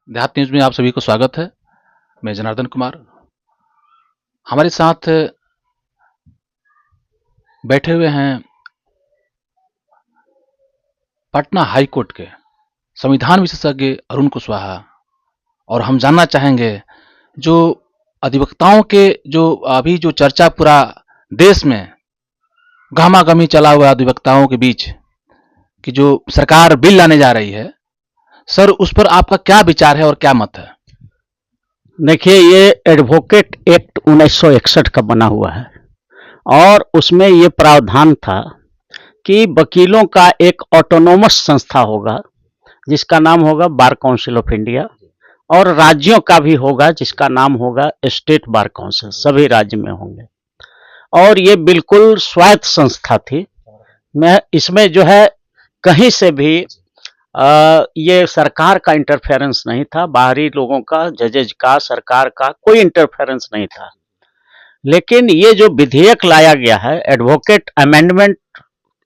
देहात न्यूज में आप सभी को स्वागत है। मैं जनार्दन कुमार। हमारे साथ बैठे हुए हैं पटना हाई कोर्ट के संविधान विशेषज्ञ अरुण कुशवाहा, और हम जानना चाहेंगे जो अधिवक्ताओं के जो अभी जो चर्चा पूरा देश में गहमागहमी चला हुआ अधिवक्ताओं के बीच कि जो सरकार बिल लाने जा रही है, सर उस पर आपका क्या विचार है और क्या मत है? देखिए, ये एडवोकेट एक्ट 1961 का बना हुआ है और उसमें ये प्रावधान था कि वकीलों का एक ऑटोनोमस संस्था होगा जिसका नाम होगा बार काउंसिल ऑफ इंडिया, और राज्यों का भी होगा जिसका नाम होगा स्टेट बार काउंसिल, सभी राज्य में होंगे। और ये बिल्कुल स्वायत्त संस्था थी। मैं इसमें जो है कहीं से भी ये सरकार का इंटरफेरेंस नहीं था, बाहरी लोगों का, जजेज का, सरकार का कोई इंटरफेरेंस नहीं था। लेकिन ये जो विधेयक लाया गया है, एडवोकेट अमेंडमेंट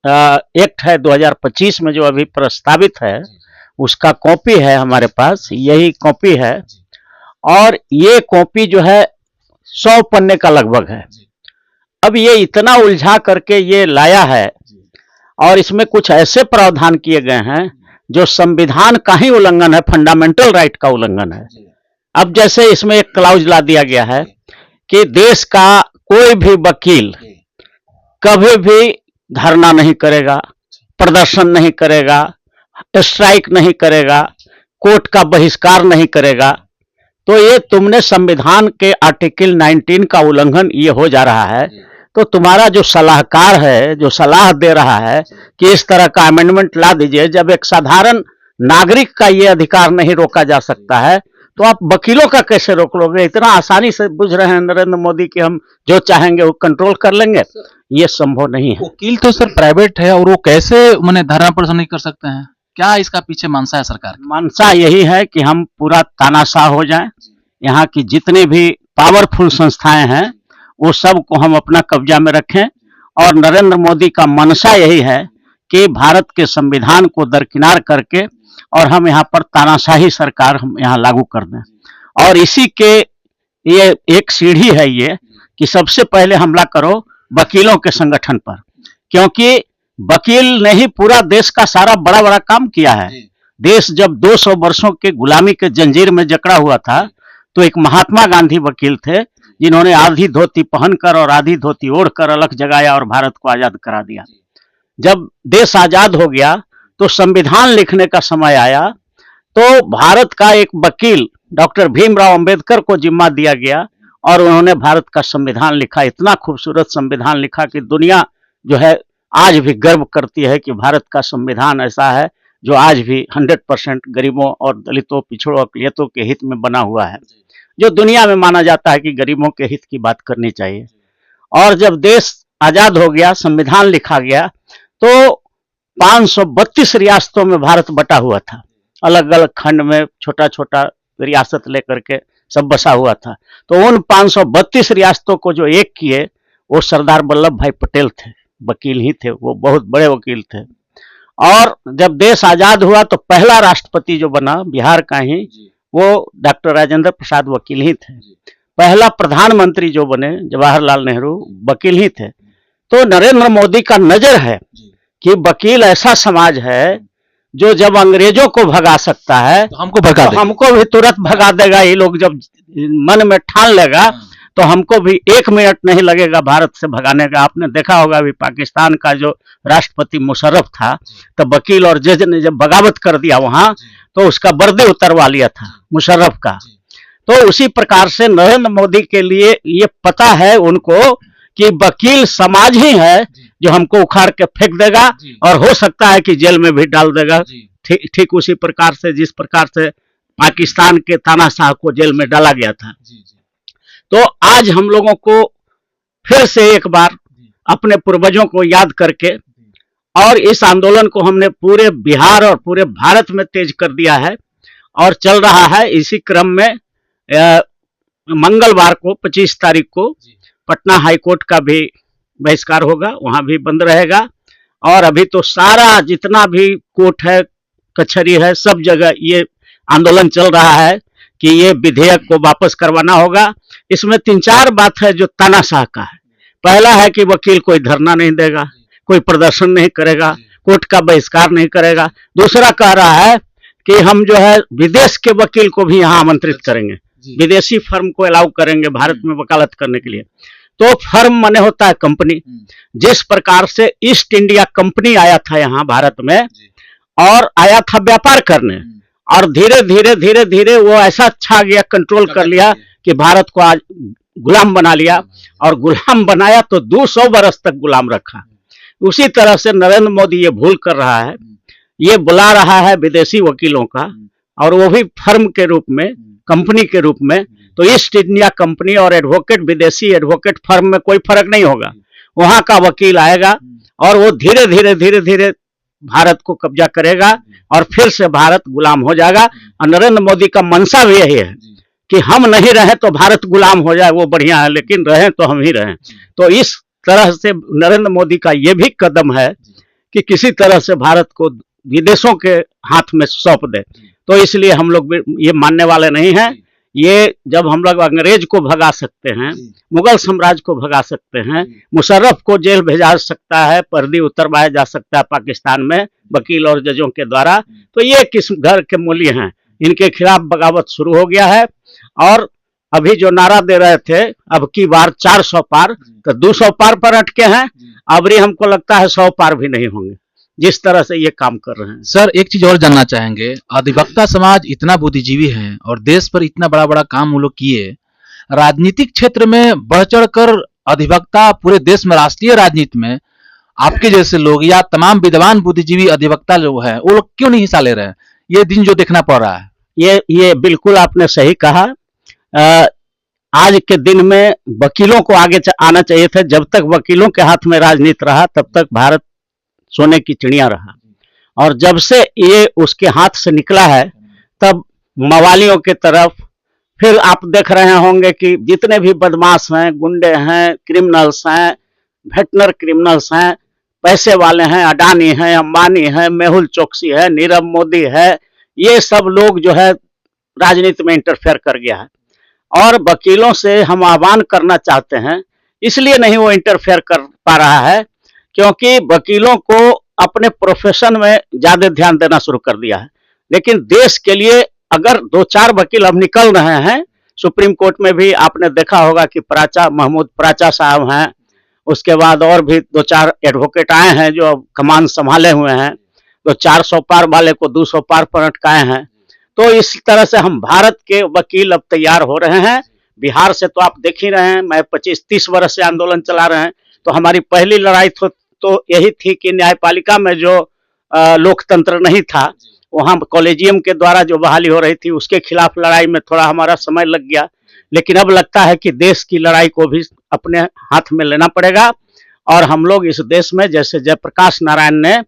एक्ट है 2025 में जो अभी प्रस्तावित है, उसका कॉपी है हमारे पास, यही कॉपी है। और ये कॉपी जो है 100 पन्ने का लगभग है। अब ये इतना उलझा करके ये लाया है और इसमें कुछ ऐसे प्रावधान किए गए हैं जो संविधान का ही उल्लंघन है, फंडामेंटल राइट का उल्लंघन है। अब जैसे इसमें एक क्लाउज ला दिया गया है कि देश का कोई भी वकील कभी भी धरना नहीं करेगा, प्रदर्शन नहीं करेगा, स्ट्राइक नहीं करेगा, कोर्ट का बहिष्कार नहीं करेगा। तो ये तुमने संविधान के आर्टिकल 19 का उल्लंघन ये हो जा रहा है। तो तुम्हारा जो सलाहकार है, जो सलाह दे रहा है कि इस तरह का अमेंडमेंट ला दीजिए, जब एक साधारण नागरिक का ये अधिकार नहीं रोका जा सकता है, तो आप वकीलों का कैसे रोक लोगे? इतना आसानी से बुझ रहे हैं नरेंद्र मोदी कि हम जो चाहेंगे वो कंट्रोल कर लेंगे, ये संभव नहीं है। वकील तो सर प्राइवेट है और वो कैसे मैंने धरना प्रदर्शन नहीं कर सकते हैं? क्या इसका पीछे मंशा है सरकार की? मंशा यही है कि हम पूरा तानाशाह हो जाएं, यहाँ की जितनी भी पावरफुल संस्थाएं हैं वो सब को हम अपना कब्जा में रखें। और नरेंद्र मोदी का मंशा यही है कि भारत के संविधान को दरकिनार करके और हम यहाँ पर तानाशाही सरकार हम यहाँ लागू कर दें। और इसी के ये एक सीढ़ी है ये कि सबसे पहले हमला करो वकीलों के संगठन पर, क्योंकि वकील ने ही पूरा देश का सारा बड़ा बड़ा काम किया है। देश जब 200 वर्षों के गुलामी के जंजीर में जकड़ा हुआ था, तो एक महात्मा गांधी वकील थे जिन्होंने आधी धोती पहनकर और आधी धोती ओढ़कर अलख जगाया और भारत को आजाद करा दिया। जब देश आजाद हो गया तो संविधान लिखने का समय आया, तो भारत का एक वकील डॉक्टर भीमराव अंबेडकर को जिम्मा दिया गया और उन्होंने भारत का संविधान लिखा। इतना खूबसूरत संविधान लिखा कि दुनिया जो है आज भी गर्व करती है कि भारत का संविधान ऐसा है जो आज भी 100% गरीबों और दलितों, पिछड़ों, अकलियतों के हित में बना हुआ है, जो दुनिया में माना जाता है कि गरीबों के हित की बात करनी चाहिए। और जब देश आजाद हो गया, संविधान लिखा गया, तो 532 रियासतों में भारत बटा हुआ था, अलग अलग खंड में छोटा छोटा रियासत लेकर के सब बसा हुआ था। तो उन 532 रियासतों को जो एक किए वो सरदार वल्लभ भाई पटेल थे, वकील ही थे, वो बहुत बड़े वकील थे। और जब देश आजाद हुआ तो पहला राष्ट्रपति जो बना बिहार का ही, वो डॉक्टर राजेंद्र प्रसाद वकील ही थे। पहला प्रधानमंत्री जो बने जवाहरलाल नेहरू वकील ही थे। तो नरेंद्र मोदी का नजर है कि वकील ऐसा समाज है जो जब अंग्रेजों को भगा सकता है तो हमको भगा तो देगा। हमको भी तुरंत भगा देगा। ये लोग जब मन में ठान लेगा तो हमको भी 1 मिनट नहीं लगेगा भारत से भगाने का। आपने देखा होगा अभी पाकिस्तान का जो राष्ट्रपति मुशर्रफ था, तो वकील और जज ने जब बगावत कर दिया वहां, तो उसका वर्दी उतरवा लिया था मुशर्रफ का। तो उसी प्रकार से नरेंद्र मोदी के लिए ये पता है उनको कि वकील समाज ही है जो हमको उखाड़ के फेंक देगा और हो सकता है कि जेल में भी डाल देगा। ठीक उसी प्रकार से जिस प्रकार से पाकिस्तान के तानाशाह को जेल में डाला गया था। तो आज हम लोगों को फिर से एक बार अपने पूर्वजों को याद करके और इस आंदोलन को हमने पूरे बिहार और पूरे भारत में तेज कर दिया है और चल रहा है। इसी क्रम में मंगलवार को 25 तारीख को पटना हाई कोर्ट का भी बहिष्कार होगा, वहां भी बंद रहेगा। और अभी तो सारा जितना भी कोर्ट है, कचहरी है, सब जगह ये आंदोलन चल रहा है कि ये विधेयक को वापस करवाना होगा। इसमें 3-4 बात है जो तानाशाह का है। पहला है कि वकील कोई धरना नहीं देगा, कोई प्रदर्शन नहीं करेगा, कोर्ट का बहिष्कार नहीं करेगा। दूसरा कह रहा है कि हम जो है विदेश के वकील को भी यहाँ आमंत्रित करेंगे, विदेशी फर्म को अलाउ करेंगे भारत में वकालत करने के लिए। तो फर्म माने होता है कंपनी। जिस प्रकार से ईस्ट इंडिया कंपनी आया था यहाँ भारत में और आया था व्यापार करने, और धीरे धीरे धीरे धीरे वो ऐसा छा गया, कंट्रोल कर लिया कि भारत को आज गुलाम बना लिया, और गुलाम बनाया तो 200 बरस तक गुलाम रखा। उसी तरह से नरेंद्र मोदी ये भूल कर रहा है, ये बुला रहा है विदेशी वकीलों का, और वो भी फर्म के रूप में, कंपनी के रूप में। तो ईस्ट इंडिया कंपनी और एडवोकेट, विदेशी एडवोकेट फर्म में कोई फर्क नहीं होगा। वहां का वकील आएगा और वो धीरे धीरे धीरे धीरे भारत को कब्जा करेगा और फिर से भारत गुलाम हो जाएगा। और नरेंद्र मोदी का मंशा भी यही है कि हम नहीं रहे तो भारत गुलाम हो जाए, वो बढ़िया है, लेकिन रहें तो हम ही रहें। तो इस तरह से नरेंद्र मोदी का ये भी कदम है कि किसी तरह से भारत को विदेशों के हाथ में सौंप दे। तो इसलिए हम लोग ये मानने वाले नहीं हैं। ये जब हम लोग अंग्रेज को भगा सकते हैं, मुगल साम्राज्य को भगा सकते हैं, मुशर्रफ को जेल भेजा सकता है, पर्दी उतरवाया जा सकता है पाकिस्तान में वकील और जजों के द्वारा, तो ये किस घर के मूल्य हैं? इनके खिलाफ बगावत शुरू हो गया है। और अभी जो नारा दे रहे थे अब की बार 400 पार, तो 200 पार पर अटके हैं। अबरी हमको लगता है 100 पार भी नहीं होंगे, जिस तरह से ये काम कर रहे हैं। सर एक चीज और जानना चाहेंगे, अधिवक्ता समाज इतना बुद्धिजीवी है और देश पर इतना बड़ा बड़ा काम वो लोग किए, राजनीतिक क्षेत्र में बढ़ चढ़ कर अधिवक्ता पूरे देश में, राष्ट्रीय राजनीति में आपके जैसे लोग या तमाम विद्वान बुद्धिजीवी अधिवक्ता जो है वो लोग क्यों नहीं हिस्सा ले रहे हैं? ये दिन जो देखना पड़ रहा है। ये बिल्कुल आपने सही कहा। आज के दिन में वकीलों को आगे आना चाहिए था। जब तक वकीलों के हाथ में राजनीति रहा तब तक भारत सोने की चिड़िया रहा, और जब से ये उसके हाथ से निकला है तब मवालियों के तरफ, फिर आप देख रहे होंगे कि जितने भी बदमाश हैं, गुंडे हैं, क्रिमिनल्स हैं, वेटनर क्रिमिनल्स हैं, पैसे वाले हैं, अडानी हैं, अंबानी हैं, मेहुल चोकसी है, नीरव मोदी है, ये सब लोग जो है राजनीति में इंटरफेयर कर गया है। और वकीलों से हम आह्वान करना चाहते हैं, इसलिए नहीं वो इंटरफेयर कर पा रहा है क्योंकि वकीलों को अपने प्रोफेशन में ज्यादा ध्यान देना शुरू कर दिया है। लेकिन देश के लिए अगर 2-4 वकील अब निकल रहे हैं, सुप्रीम कोर्ट में भी आपने देखा होगा कि महमूद पराचा साहब हैं, उसके बाद और भी 2-4 एडवोकेट आए हैं जो कमान संभाले हुए हैं, तो 400 पार वाले को 200 पार पर अटकाए हैं। तो इस तरह से हम भारत के वकील अब तैयार हो रहे हैं। बिहार से तो आप देख ही रहे हैं, मैं 25-30 वर्ष से आंदोलन चला रहे हैं। तो हमारी पहली लड़ाई तो यही थी कि न्यायपालिका में जो लोकतंत्र नहीं था, वहाँ कॉलेजियम के द्वारा जो बहाली हो रही थी उसके खिलाफ लड़ाई में थोड़ा हमारा समय लग गया। लेकिन अब लगता है कि देश की लड़ाई को भी अपने हाथ में लेना पड़ेगा, और हम लोग इस देश में जैसे जयप्रकाश नारायण ने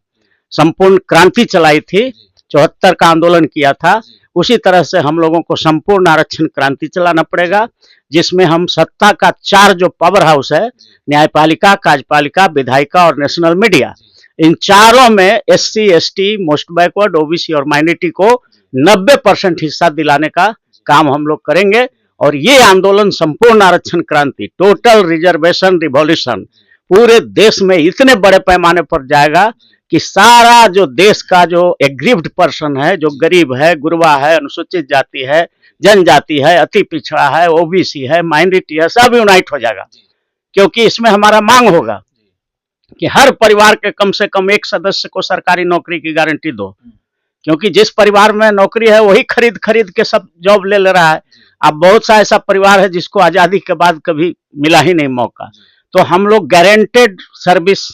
संपूर्ण क्रांति चलाई थी, 74 का आंदोलन किया था, उसी तरह से हम लोगों को संपूर्ण आरक्षण क्रांति चलाना पड़ेगा, जिसमें हम सत्ता का 4 जो पावर हाउस है, न्यायपालिका, कार्यपालिका, विधायिका और नेशनल मीडिया, इन चारों में SC, ST, most backward, OBC और माइनॉरिटी को 90% हिस्सा दिलाने का काम हम लोग करेंगे। और ये आंदोलन संपूर्ण आरक्षण क्रांति, टोटल रिजर्वेशन रिवॉल्यूशन, पूरे देश में इतने बड़े पैमाने पर जाएगा कि सारा जो देश का जो एग्रीव्ड पर्सन है, जो गरीब है, गुरबा है, अनुसूचित जाति है, जनजाति है, अति पिछड़ा है, OBC है, माइनॉरिटी है, सब यूनाइट हो जाएगा। क्योंकि इसमें हमारा मांग होगा कि हर परिवार के कम से कम एक सदस्य को सरकारी नौकरी की गारंटी दो, क्योंकि जिस परिवार में नौकरी है वही खरीद खरीद के सब जॉब ले रहा है। अब बहुत सा ऐसा परिवार है जिसको आजादी के बाद कभी मिला ही नहीं मौका। तो हम लोग गारंटेड सर्विस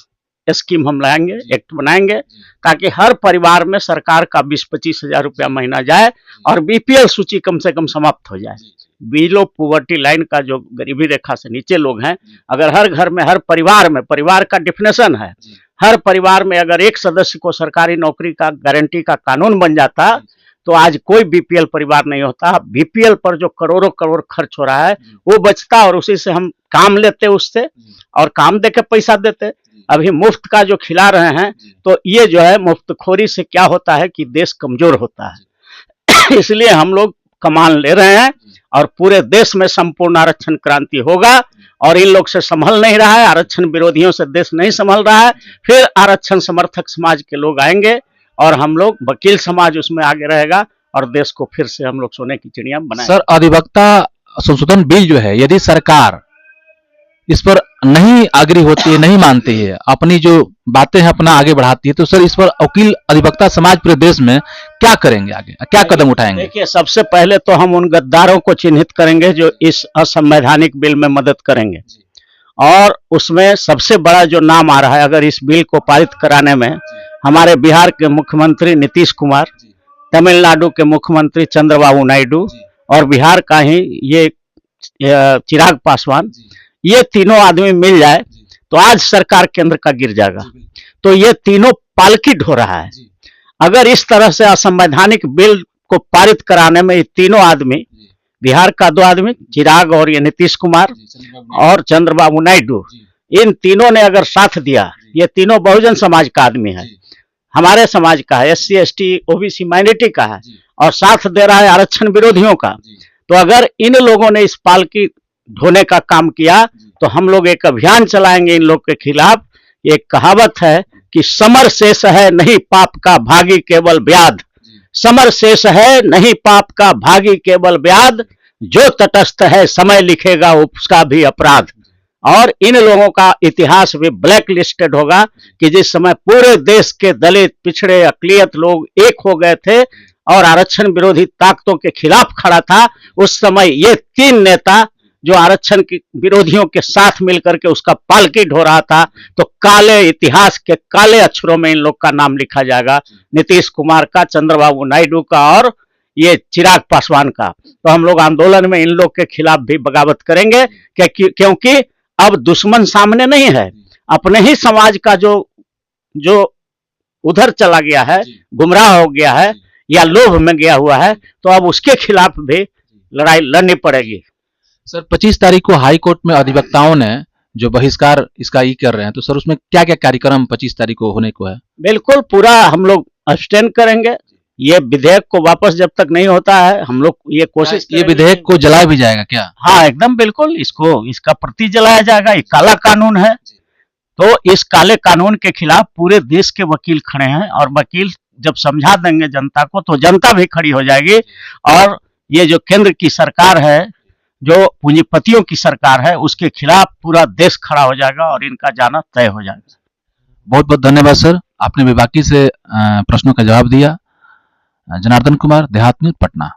स्कीम हम लाएंगे, एक्ट बनाएंगे, ताकि हर परिवार में सरकार का 20-25 हजार रुपया महीना जाए और BPL सूची कम से कम समाप्त हो जाए। बिलो पॉवर्टी लाइन का जो गरीबी रेखा से नीचे लोग हैं, अगर हर घर में, हर परिवार में, परिवार का डिफिनेशन है, हर परिवार में अगर एक सदस्य को सरकारी नौकरी का गारंटी का कानून बन जाता तो आज कोई BPL परिवार नहीं होता। BPL पर जो करोड़ों करोड़ खर्च हो रहा है वो बचता, और उसी से हम काम लेते उससे, और काम दे के पैसा देते। अभी मुफ्त का जो खिला रहे हैं, तो ये जो है मुफ्तखोरी से क्या होता है कि देश कमजोर होता है। इसलिए हम लोग कमान ले रहे हैं और पूरे देश में संपूर्ण आरक्षण क्रांति होगा। और इन लोग से संभल नहीं रहा है, आरक्षण विरोधियों से देश नहीं संभल रहा है। फिर आरक्षण समर्थक समाज के लोग आएंगे और हम लोग वकील समाज उसमें आगे रहेगा और देश को फिर से हम लोग सोने की चिड़िया बनाएंगे। सर, अधिवक्ता संशोधन बिल जो है, यदि सरकार इस पर नहीं आग्रही होती है, नहीं मानती है, अपनी जो बातें हैं अपना आगे बढ़ाती है, तो सर इस पर वकील अधिवक्ता समाज पूरे देश में क्या करेंगे, आगे क्या कदम उठाएंगे? देखिए, सबसे पहले तो हम उन गद्दारों को चिन्हित करेंगे जो इस असंवैधानिक बिल में मदद करेंगे। और उसमें सबसे बड़ा जो नाम आ रहा है, अगर इस बिल को पारित कराने में हमारे बिहार के मुख्यमंत्री नीतीश कुमार, तमिलनाडु के मुख्यमंत्री चंद्रबाबू नायडू और बिहार का ही ये चिराग पासवान, ये तीनों आदमी मिल जाए तो आज सरकार केंद्र का गिर जाएगा। तो ये तीनों पालकी ढो रहा है। अगर इस तरह से असंवैधानिक बिल को पारित कराने में ये तीनों आदमी, बिहार का 2 आदमी चिराग और ये नीतीश कुमार और चंद्रबाबू नायडू, इन तीनों ने अगर साथ दिया, ये तीनों बहुजन समाज का आदमी है, हमारे समाज का है, SC ST OBC माइनॉरिटी का है और साथ दे रहा है आरक्षण विरोधियों का। तो अगर इन लोगों ने इस पालकी ढोने का काम किया तो हम लोग एक अभियान चलाएंगे इन लोग के खिलाफ। एक कहावत है कि समर शेष है नहीं पाप का भागी केवल व्याध, समर शेष है नहीं पाप का भागी केवल व्याध, जो तटस्थ है समय लिखेगा उसका भी अपराध। और इन लोगों का इतिहास भी ब्लैक लिस्टेड होगा कि जिस समय पूरे देश के दलित, पिछड़े, अकलियत लोग एक हो गए थे और आरक्षण विरोधी ताकतों के खिलाफ खड़ा था, उस समय ये 3 नेता जो आरक्षण के विरोधियों के साथ मिलकर के उसका पालकी ढो रहा था, तो काले इतिहास के काले अक्षरों में इन लोग का नाम लिखा जाएगा, नीतीश कुमार का, चंद्रबाबू नायडू का और ये चिराग पासवान का। तो हम लोग आंदोलन में इन लोग के खिलाफ भी बगावत करेंगे क्योंकि अब दुश्मन सामने नहीं है, अपने ही समाज का जो उधर चला गया है, गुमराह हो गया है या लोभ में गया हुआ है, तो अब उसके खिलाफ भी लड़ाई लड़नी पड़ेगी। सर 25 तारीख को हाई कोर्ट में अधिवक्ताओं ने जो बहिष्कार इसका कर रहे हैं, तो सर उसमें क्या क्या कार्यक्रम 25 तारीख को होने को है? बिल्कुल पूरा हम लोग अब्सटेन करेंगे। ये विधेयक को वापस जब तक नहीं होता है हम लोग ये कोशिश, ये विधेयक को जलाया भी जाएगा क्या? हाँ एकदम बिल्कुल, इसका प्रति जलाया जाएगा। ये काला कानून है, तो इस काले कानून के खिलाफ पूरे देश के वकील खड़े हैं और वकील जब समझा देंगे जनता को तो जनता भी खड़ी हो जाएगी। और ये जो केंद्र की सरकार है, जो पूंजीपतियों की सरकार है, उसके खिलाफ पूरा देश खड़ा हो जाएगा और इनका जाना तय हो जाएगा। बहुत बहुत धन्यवाद सर, आपने बेबाकी से प्रश्नों का जवाब दिया। जनार्दन कुमार, देहात न्यूज, पटना।